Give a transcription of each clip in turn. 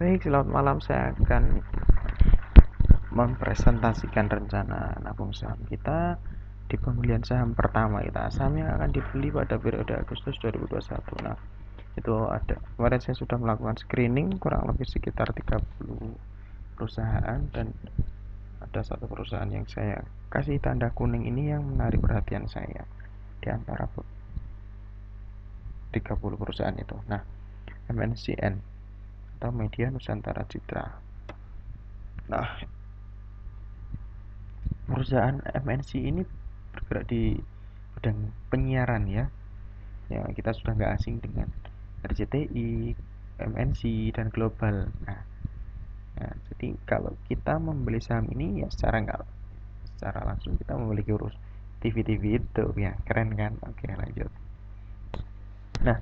Baik, selamat malam. Saya akan mempresentasikan rencana nabung saham kita di pembelian saham pertama kita. Saham yang akan dibeli pada periode Agustus 2021. Nah, itu ada. Kemarin saya sudah melakukan screening kurang lebih sekitar 30 perusahaan dan ada satu perusahaan yang saya kasih tanda kuning ini yang menarik perhatian saya di antara 30 perusahaan itu. Nah, MNCN atau Media Nusantara Citra. Nah, perusahaan MNC ini bergerak di bidang penyiaran ya. Ya, kita sudah nggak asing dengan RCTI, MNC, dan Global. Nah, jadi kalau kita membeli saham ini ya secara langsung kita memiliki urus TV-TV itu ya, keren kan? Oke, lanjut. Nah,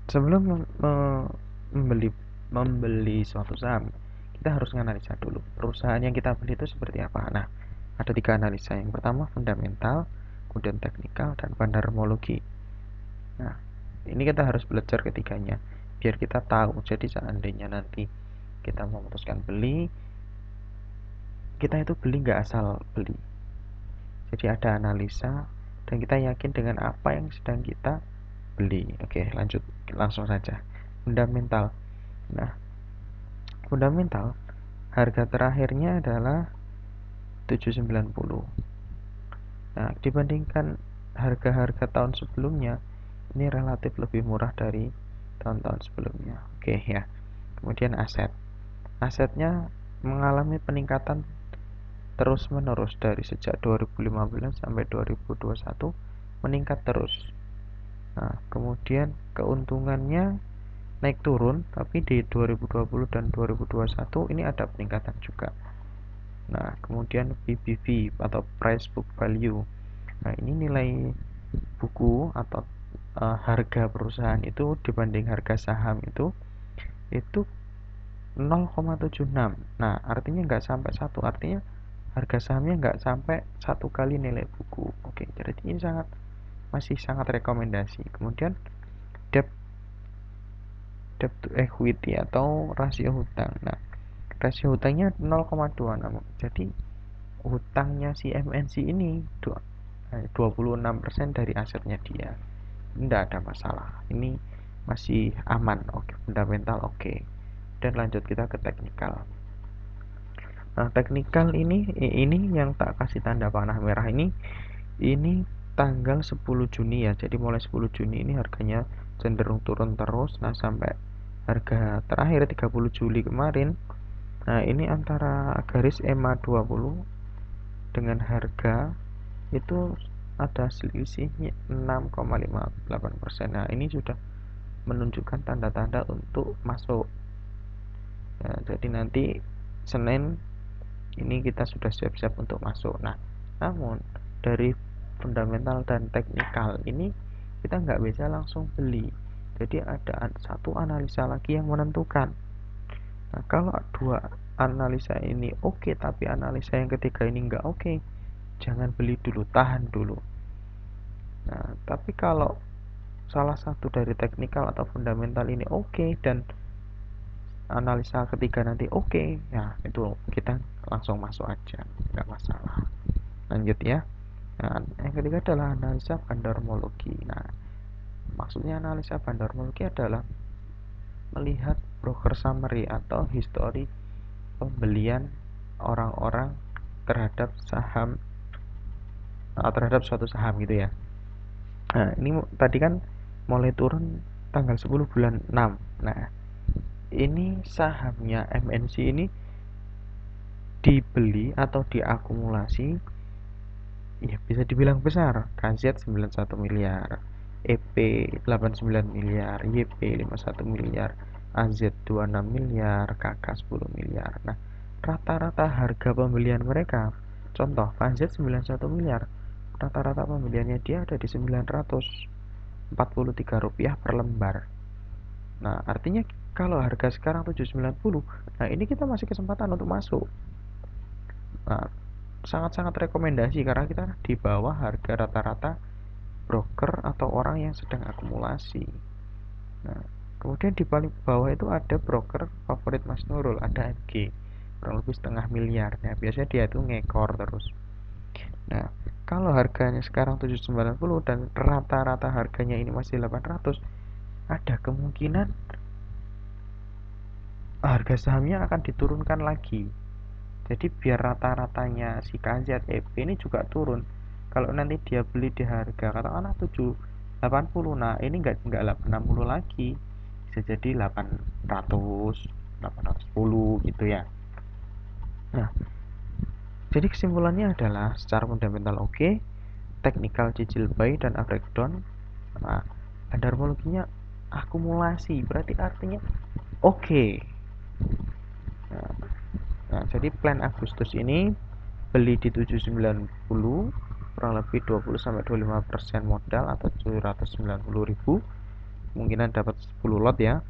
sebelum membeli suatu saham, kita harus menganalisa dulu perusahaan yang kita beli itu seperti apa. Nah, ada 3 analisa. Yang pertama fundamental, kemudian teknikal, dan fundamentologi. Nah, ini kita harus belajar ketiganya biar kita tahu. Jadi seandainya nanti kita memutuskan beli, kita itu beli nggak asal beli. Jadi ada analisa dan kita yakin dengan apa yang sedang kita beli. Oke, lanjut langsung saja. Fundamental. Nah, fundamental harga terakhirnya adalah 790. Nah, dibandingkan harga-harga tahun sebelumnya, ini relatif lebih murah dari tahun-tahun sebelumnya. Oke ya. Kemudian asetnya mengalami peningkatan terus-menerus dari sejak 2015 sampai 2021 meningkat terus. Nah, kemudian keuntungannya naik turun, tapi di 2020 dan 2021 ini ada peningkatan juga. Nah, kemudian PBV atau price book value. Nah, ini nilai buku atau harga perusahaan itu dibanding harga saham itu 0,76. Nah, artinya nggak sampai 1. Artinya harga sahamnya nggak sampai 1 kali nilai buku. Oke, jadi ini masih sangat rekomendasi. Kemudian debt debt to equity atau rasio hutang. Nah, rasio hutangnya 0,26. Jadi hutangnya si MNC ini 26% dari asetnya dia. Tidak ada masalah. Ini masih aman. Oke, fundamental oke. Dan lanjut kita ke teknikal. Nah, teknikal ini yang tak kasih tanda panah merah ini tanggal 10 Juni ya. Jadi mulai 10 Juni ini harganya cenderung turun terus. Nah, sampai harga terakhir 30 Juli kemarin. Nah, ini antara garis EMA 20 dengan harga itu ada selisihnya 6,58%. Nah, ini sudah menunjukkan tanda-tanda untuk masuk. Nah, jadi nanti Senin ini kita sudah siap-siap untuk masuk. Nah, namun dari fundamental dan teknikal ini kita nggak bisa langsung beli. Jadi ada satu analisa lagi yang menentukan. Nah, kalau dua analisa ini oke, tapi analisa yang ketiga ini nggak oke, jangan beli dulu, tahan dulu. Nah, tapi kalau salah satu dari teknikal atau fundamental ini oke dan analisa ketiga nanti oke, ya itu kita langsung masuk aja, nggak masalah. Lanjut ya. Nah, yang ketiga adalah analisa fundamentologi. Nah, maksudnya analisa fundamentologi adalah melihat broker summary atau histori pembelian orang-orang terhadap saham terhadap suatu saham gitu ya. Nah, ini tadi kan mulai turun tanggal 10 bulan 6. Nah, ini sahamnya MNC ini dibeli atau diakumulasi ya bisa dibilang besar. KZ 91 miliar, EP 89 miliar, YP 51 miliar, AZ 26 miliar, KK 10 miliar. Nah, rata-rata harga pembelian mereka, contoh KZ 91 miliar, rata-rata pembeliannya dia ada di Rp943 per lembar. Nah, artinya kalau harga sekarang 790, nah ini kita masih kesempatan untuk masuk. Nah, sangat-sangat rekomendasi karena kita di bawah harga rata-rata broker atau orang yang sedang akumulasi. Nah, Kemudian di paling bawah itu ada broker favorit Mas Nurul, ada MG, kurang lebih setengah miliar. Nah, biasanya dia itu ngekor terus. Nah, kalau harganya sekarang 790 dan rata-rata harganya ini masih 800, ada kemungkinan harga sahamnya akan diturunkan lagi. Jadi biar rata-ratanya si KZEB ini juga turun. Kalau nanti dia beli di harga katakanlah 780, nah ini nggak 860 lagi, bisa jadi 800, 810 gitu ya. Nah, jadi kesimpulannya adalah secara fundamental oke, technical cicil buy dan breakdown. Nah, harmologinya akumulasi, berarti artinya oke. Nah, jadi plan Agustus ini beli di 790, kurang lebih 20 sampai 25% modal atau 790.000, kemungkinan dapat 10 lot ya.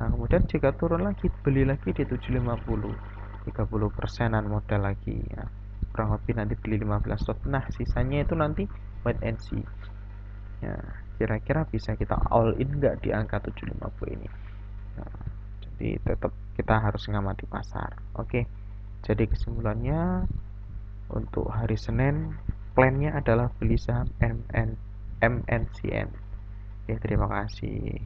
Nah, kemudian jika turun lagi beli lagi di 750, 30 persenan modal lagi ya. Kurang lebih nanti beli 15 lot. Nah, sisanya itu nanti wait and see. Ya, kira-kira bisa kita all in nggak di angka 750 ini. Nah, jadi tetap kita harus ngamati pasar. Oke. Jadi kesimpulannya untuk hari Senin plannya adalah beli saham MNCN. Oke, terima kasih.